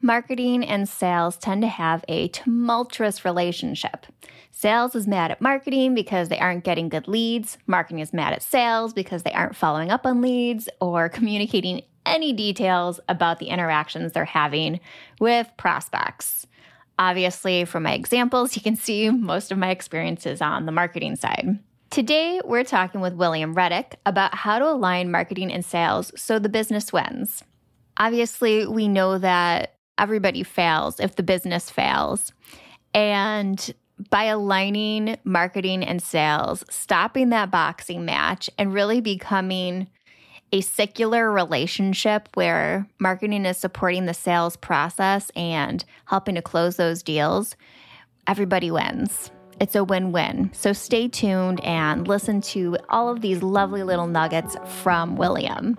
Marketing and sales tend to have a tumultuous relationship. Sales is mad at marketing because they aren't getting good leads. Marketing is mad at sales because they aren't following up on leads or communicating any details about the interactions they're having with prospects. Obviously, from my examples, you can see most of my experiences on the marketing side. Today, we're talking with William Redick about how to align marketing and sales so the business wins. Obviously, we know that everybody fails if the business fails. And by aligning marketing and sales, stopping that boxing match and really becoming a secular relationship where marketing is supporting the sales process and helping to close those deals, everybody wins. It's a win-win. So stay tuned and listen to all of these lovely little nuggets from William.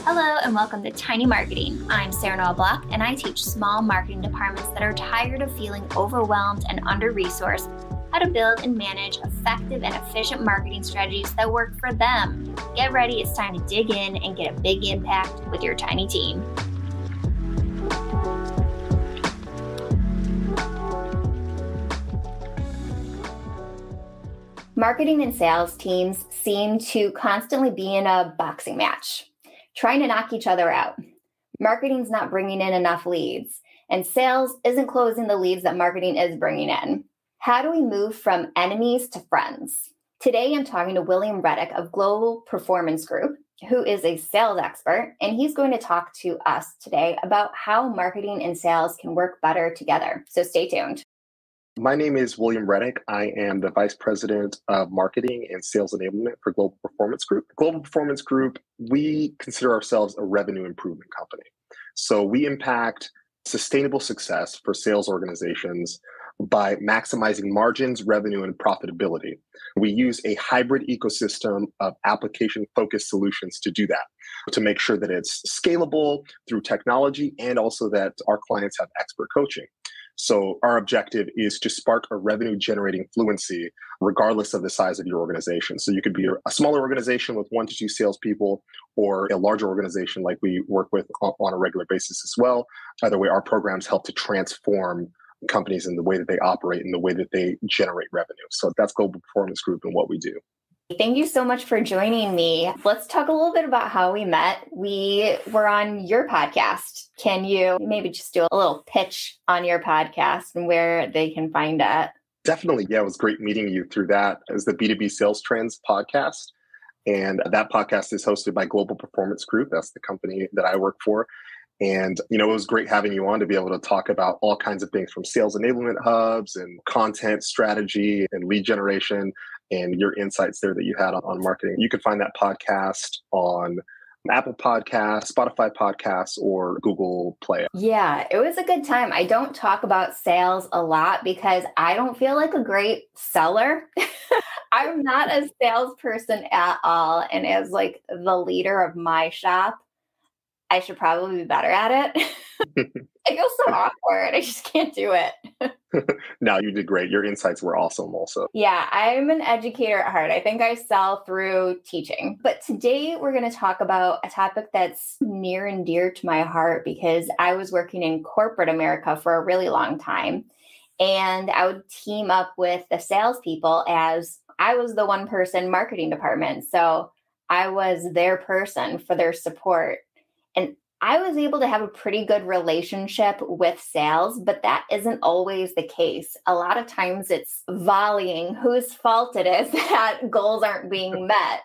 Hello and welcome to Tiny Marketing. I'm Sarah Noah Block and I teach small marketing departments that are tired of feeling overwhelmed and under-resourced how to build and manage effective and efficient marketing strategies that work for them. Get ready, it's time to dig in and get a big impact with your tiny team. Marketing and sales teams seem to constantly be in a boxing match, trying to knock each other out. Marketing's not bringing in enough leads, and sales isn't closing the leads that marketing is bringing in. How do we move from enemies to friends? Today, I'm talking to William Redick of Global Performance Group, who is a sales expert, and he's going to talk to us today about how marketing and sales can work better together. So stay tuned. My name is William Redick. I am the Vice President of Marketing and Sales Enablement for Global Performance Group. Global Performance Group, we consider ourselves a revenue improvement company. So we impact sustainable success for sales organizations by maximizing margins, revenue, and profitability. We use a hybrid ecosystem of application-focused solutions to do that, to make sure that it's scalable through technology and also that our clients have expert coaching. So our objective is to spark a revenue-generating fluency regardless of the size of your organization. So you could be a smaller organization with 1 to 2 salespeople or a larger organization like we work with on a regular basis as well. Either way, our programs help to transform companies in the way that they operate and the way that they generate revenue. So that's Global Performance Group and what we do. Thank you so much for joining me. Let's talk a little bit about how we met. We were on your podcast. Can you maybe just do a little pitch on your podcast and where they can find it? Definitely. Yeah, it was great meeting you through that as the B2B Sales Trends podcast. And that podcast is hosted by Global Performance Group. That's the company that I work for. And, it was great having you on to be able to talk about all kinds of things from sales enablement hubs and content strategy and lead generation and your insights there that you had on marketing. You can find that podcast on Apple Podcasts, Spotify Podcasts, or Google Play. Yeah, it was a good time. I don't talk about sales a lot because I don't feel like a great seller. I'm not a salesperson at all. And as like the leader of my shop, I should probably be better at it. I feel so awkward. I just can't do it. No, you did great. Your insights were awesome also. Yeah, I'm an educator at heart. I think I sell through teaching. But today we're going to talk about a topic that's near and dear to my heart because I was working in corporate America for a really long time. And I would team up with the salespeople as I was the one person marketing department. So I was their person for their support. And I was able to have a pretty good relationship with sales, but that isn't always the case. A lot of times it's volleying whose fault it is that goals aren't being met.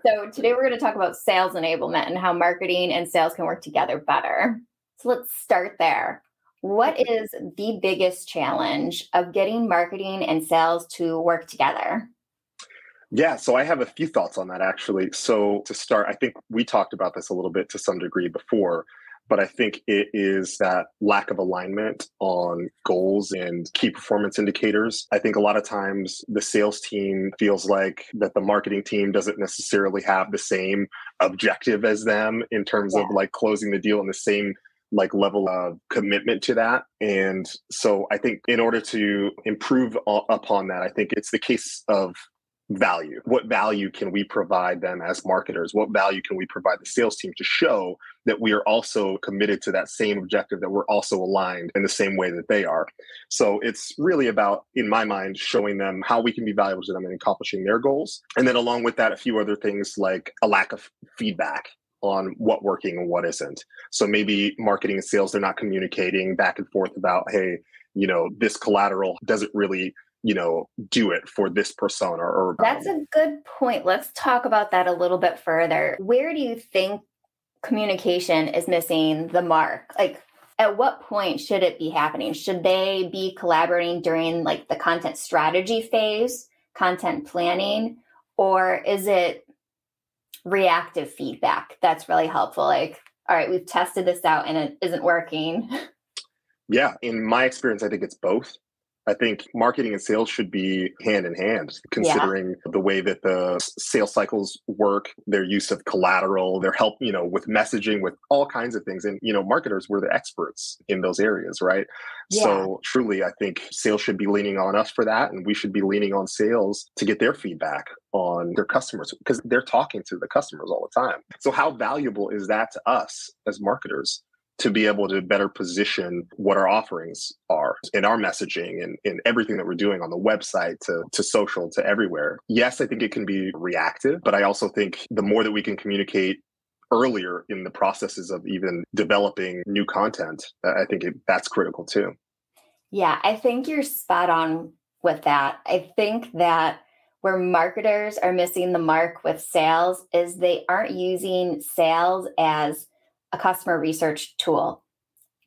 So today we're going to talk about sales enablement and how marketing and sales can work together better. So let's start there. What is the biggest challenge of getting marketing and sales to work together? Yeah, so I have a few thoughts on that, actually. So to start, I think we talked about this a little bit to some degree before, but I think it is that lack of alignment on goals and key performance indicators. I think a lot of times the sales team feels like that the marketing team doesn't necessarily have the same objective as them in terms of like closing the deal and the same like level of commitment to that. And so I think in order to improve upon that, I think it's the case of value. What value can we provide them as marketers? What value can we provide the sales team to show that we are also committed to that same objective, that we're also aligned in the same way that they are? So it's really about, in my mind, showing them how we can be valuable to them in accomplishing their goals. And then along with that, a few other things like a lack of feedback on what working and what isn't. So maybe marketing and sales, they're not communicating back and forth about, hey, this collateral doesn't really do it for this persona. Or That's a good point. Let's talk about that a little bit further. Where do you think communication is missing the mark? Like, at what point should it be happening? Should they be collaborating during like the content strategy phase, content planning, or is it reactive feedback that's really helpful? Like, all right, we've tested this out and it isn't working. Yeah, in my experience, I think it's both. I think marketing and sales should be hand in hand, considering the way that the sales cycles work, their use of collateral, their help, with messaging, with all kinds of things. And, marketers, we're the experts in those areas, right? Yeah. So truly, I think sales should be leaning on us for that. And we should be leaning on sales to get their feedback on their customers, because they're talking to the customers all the time. So how valuable is that to us as marketers, to be able to better position what our offerings are in our messaging and in everything that we're doing on the website to social, to everywhere? Yes, I think it can be reactive, but I also think the more that we can communicate earlier in the processes of even developing new content, I think that's critical too. Yeah, I think you're spot on with that. I think that where marketers are missing the mark with sales is they aren't using sales as a customer research tool.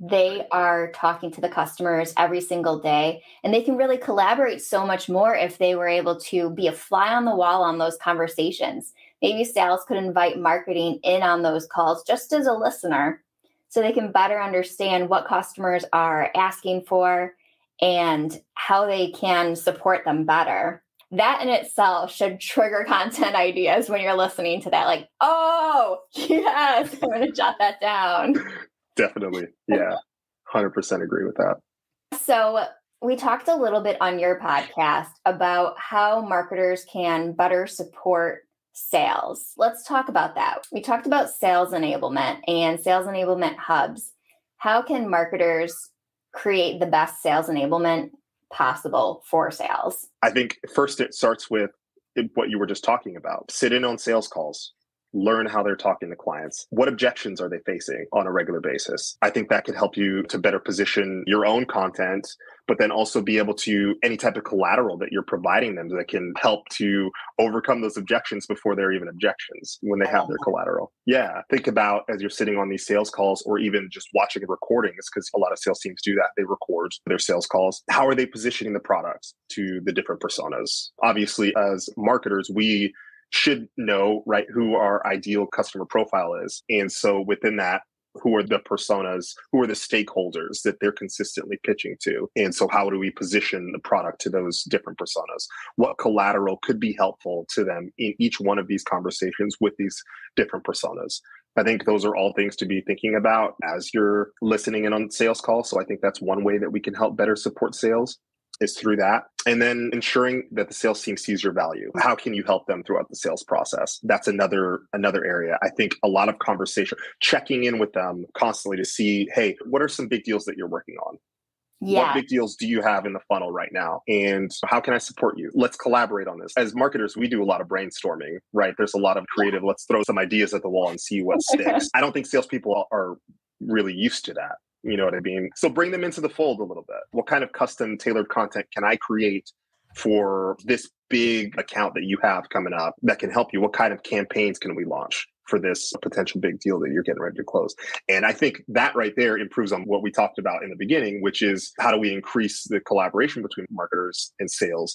They are talking to the customers every single day, and they can really collaborate so much more if they were able to be a fly on the wall on those conversations. Maybe sales could invite marketing in on those calls just as a listener, so they can better understand what customers are asking for and how they can support them better. That in itself should trigger content ideas when you're listening to that. Like, oh, yes, I'm going to jot that down. Definitely. Yeah. 100% agree with that. So we talked a little bit on your podcast about how marketers can better support sales. Let's talk about that. We talked about sales enablement and sales enablement hubs. How can marketers create the best sales enablement possible for sales? I think first it starts with what you were just talking about. Sit in on sales calls. Learn how they're talking to clients. What objections are they facing on a regular basis? I think that could help you to better position your own content, but then also be able to, any type of collateral that you're providing them that can help to overcome those objections before they're even objections when they have their collateral. Yeah. Think about, as you're sitting on these sales calls or even just watching recordings, because a lot of sales teams do that. They record their sales calls. How are they positioning the products to the different personas? Obviously, as marketers, we should know, right, who our ideal customer profile is. And so within that, who are the personas, who are the stakeholders that they're consistently pitching to? And so how do we position the product to those different personas? What collateral could be helpful to them in each one of these conversations with these different personas? I think those are all things to be thinking about as you're listening in on sales calls. So I think that's one way that we can help better support sales, is through that. And then ensuring that the sales team sees your value. How can you help them throughout the sales process? That's another area. I think a lot of conversation, checking in with them constantly to see, hey, what are some big deals that you're working on? Yeah. What big deals do you have in the funnel right now? And how can I support you? Let's collaborate on this. As marketers, we do a lot of brainstorming, right? There's a lot of creative, let's throw some ideas at the wall and see what sticks. I don't think salespeople are really used to that. You know what I mean? So bring them into the fold a little bit. What kind of custom tailored content can I create for this big account that you have coming up that can help you? What kind of campaigns can we launch for this potential big deal that you're getting ready to close? And I think that right there improves on what we talked about in the beginning, which is how do we increase the collaboration between marketers and sales?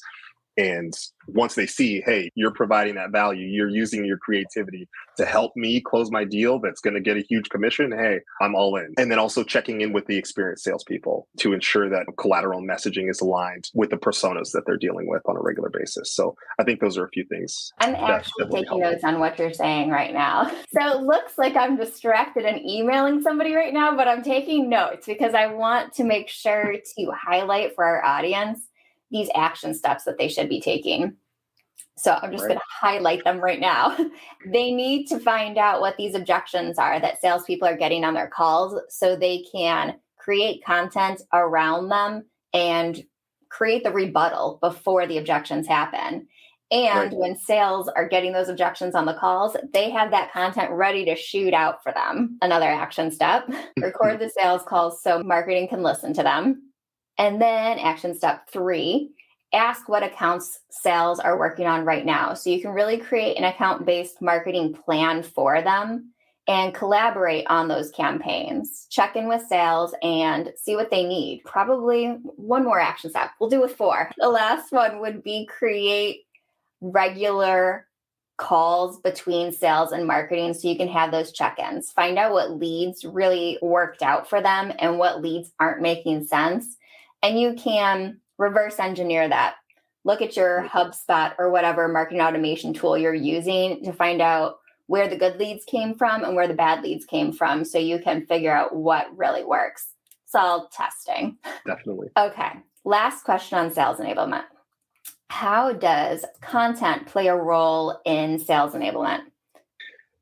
And once they see, hey, you're providing that value, you're using your creativity to help me close my deal that's going to get a huge commission, hey, I'm all in. And then also checking in with the experienced salespeople to ensure that collateral messaging is aligned with the personas that they're dealing with on a regular basis. So I think those are a few things. I'm actually taking notes on what you're saying right now. So it looks like I'm distracted and emailing somebody right now, but I'm taking notes because I want to make sure to highlight for our audience these action steps that they should be taking. So I'm just going to highlight them right now. They need to find out what these objections are that salespeople are getting on their calls so they can create content around them and create the rebuttal before the objections happen. And when sales are getting those objections on the calls, they have that content ready to shoot out for them. Another action step, record the sales calls so marketing can listen to them. And then action step 3, ask what accounts sales are working on right now. So you can really create an account-based marketing plan for them and collaborate on those campaigns. Check in with sales and see what they need. Probably one more action step. We'll do with 4. The last one would be create regular calls between sales and marketing so you can have those check-ins. Find out what leads really worked out for them and what leads aren't making sense. And you can reverse engineer that. Look at your HubSpot or whatever marketing automation tool you're using to find out where the good leads came from and where the bad leads came from so you can figure out what really works. It's all testing. Definitely. Okay. Last question on sales enablement. How does content play a role in sales enablement?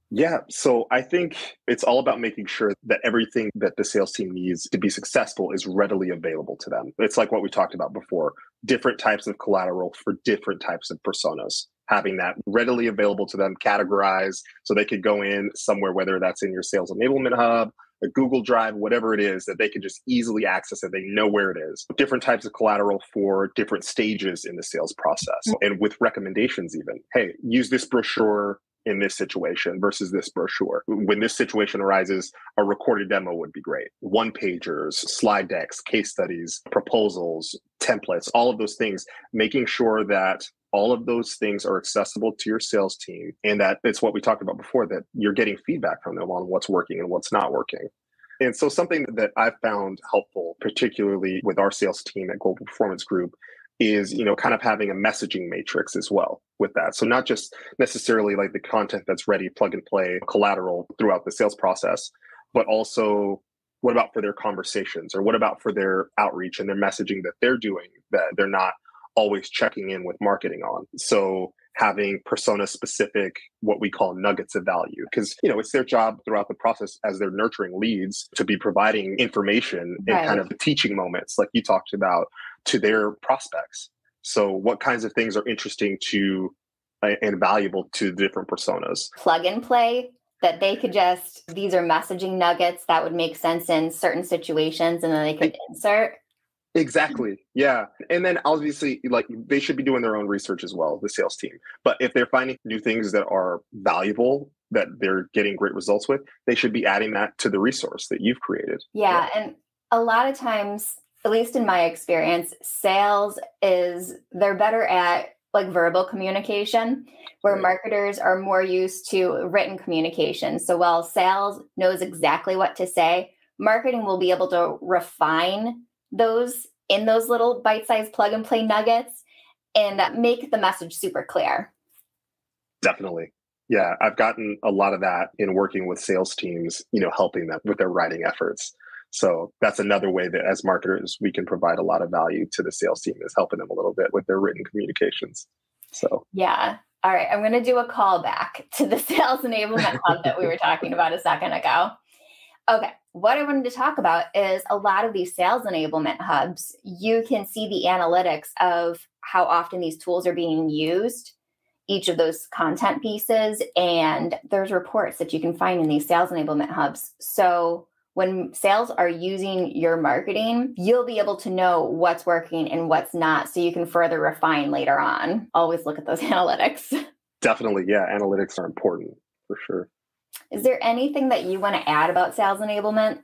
Yeah, so I think it's all about making sure that everything that the sales team needs to be successful is readily available to them. It's like what we talked about before, different types of collateral for different types of personas, having that readily available to them, categorized so they could go in somewhere, whether that's in your sales enablement hub, a Google Drive, whatever it is, that they can just easily access it. They know where it is. Different types of collateral for different stages in the sales process. And with recommendations even, hey, use this brochure in this situation versus this brochure. When this situation arises, a recorded demo would be great. One-pagers, slide decks, case studies, proposals, templates, all of those things, making sure that all of those things are accessible to your sales team, and that it's what we talked about before, that you're getting feedback from them on what's working and what's not working. And so something that I've found helpful, particularly with our sales team at Global Performance Group, is, kind of having a messaging matrix as well with that. So not just necessarily like the content that's ready, plug and play collateral throughout the sales process, but also what about for their conversations, or what about for their outreach and their messaging that they're doing that they're not always checking in with marketing on. So having persona specific, what we call nuggets of value, because, it's their job throughout the process as they're nurturing leads to be providing information and kind of teaching moments like you talked about to their prospects. So what kinds of things are interesting to and valuable to different personas? Plug and play, that they could these are messaging nuggets that would make sense in certain situations and then they could insert. Exactly. Yeah. And then obviously, they should be doing their own research as well, the sales team. But if they're finding new things that are valuable, that they're getting great results with, they should be adding that to the resource that you've created. Yeah. And a lot of times, at least in my experience, sales they're better at verbal communication, where marketers are more used to written communication. So while sales knows exactly what to say, marketing will be able to refine those in those little bite-sized plug and play nuggets and make the message super clear. Definitely. Yeah. I've gotten a lot of that in working with sales teams, helping them with their writing efforts. So that's another way that as marketers, we can provide a lot of value to the sales team, is helping them a little bit with their written communications. So, yeah. All right. I'm going to do a callback to the sales enablement hub that we were talking about a second ago. Okay. What I wanted to talk about is a lot of these sales enablement hubs, you can see the analytics of how often these tools are being used, each of those content pieces, and there's reports that you can find in these sales enablement hubs. So when sales are using your marketing, you'll be able to know what's working and what's not, so you can further refine later on. Always look at those analytics. Definitely. Yeah. Analytics are important for sure. Is there anything that you want to add about sales enablement?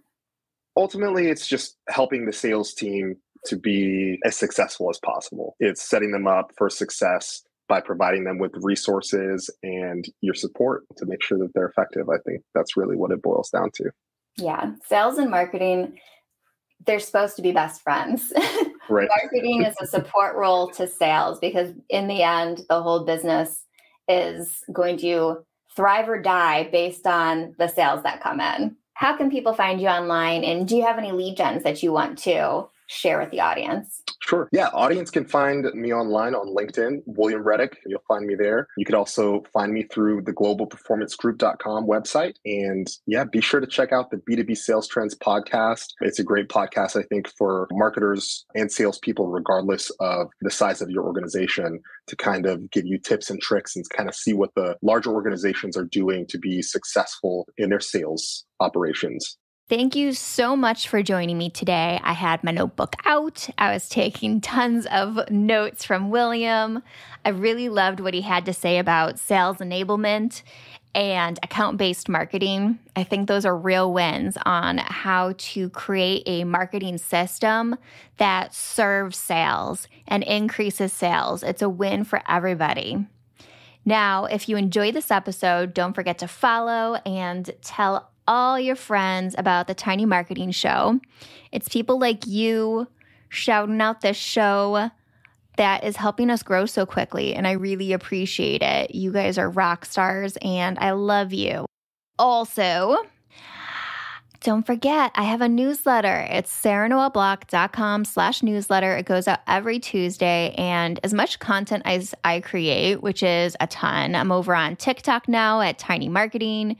Ultimately, it's just helping the sales team to be as successful as possible. It's setting them up for success by providing them with resources and your support to make sure that they're effective. I think that's really what it boils down to. Yeah. Sales and marketing, they're supposed to be best friends. Right. Marketing is a support role to sales, because in the end, the whole business is going to thrive or die based on the sales that come in. How can people find you online? And do you have any lead gens that you want to share with the audience? Sure. Yeah. Audience can find me online on LinkedIn, William Redick. You'll find me there. You could also find me through the globalperformancegroup.com website. And yeah, be sure to check out the B2B Sales Trends podcast. It's a great podcast, I think, for marketers and salespeople, regardless of the size of your organization, to kind of give you tips and tricks and kind of see what the larger organizations are doing to be successful in their sales operations. Thank you so much for joining me today. I had my notebook out. I was taking tons of notes from William. I really loved what he had to say about sales enablement and account-based marketing. I think those are real wins on how to create a marketing system that serves sales and increases sales. It's a win for everybody. Now, if you enjoyed this episode, don't forget to follow and tell all your friends about the Tiny Marketing Show. It's people like you shouting out this show that is helping us grow so quickly, and I really appreciate it. You guys are rock stars, and I love you. Also, don't forget, I have a newsletter. It's sarahnoelblock.com/newsletter. It goes out every Tuesday, and as much content as I create, which is a ton. I'm over on TikTok now at Tiny Marketing.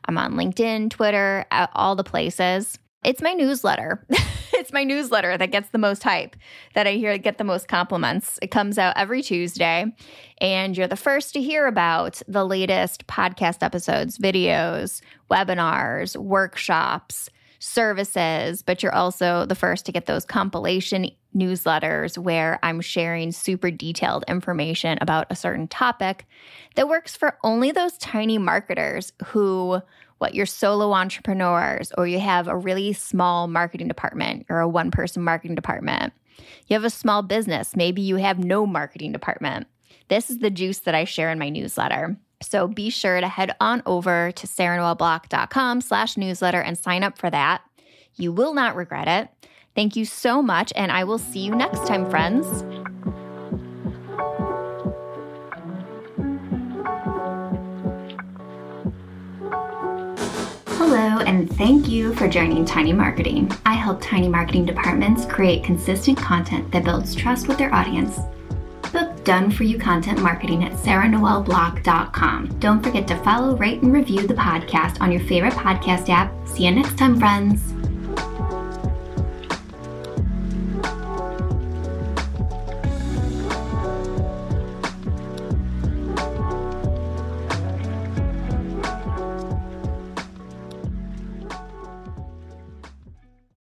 I'm on LinkedIn, Twitter, all the places. It's my newsletter. It's my newsletter that gets the most hype, that I hear get the most compliments. It comes out every Tuesday, and you're the first to hear about the latest podcast episodes, videos, webinars, workshops, services, but you're also the first to get those compilation newsletters where I'm sharing super detailed information about a certain topic that works for only those tiny marketers who, you're solo entrepreneurs, or you have a really small marketing department or a one-person marketing department. You have a small business. Maybe you have no marketing department. This is the juice that I share in my newsletter. So be sure to head on over to sarahnoelblock.com/newsletter and sign up for that. You will not regret it. Thank you so much, and I will see you next time, friends. Hello, and thank you for joining Tiny Marketing. I help tiny marketing departments create consistent content that builds trust with their audience. Book done-for-you content marketing at sarahnoelblock.com. Don't forget to follow, rate, and review the podcast on your favorite podcast app. See you next time, friends.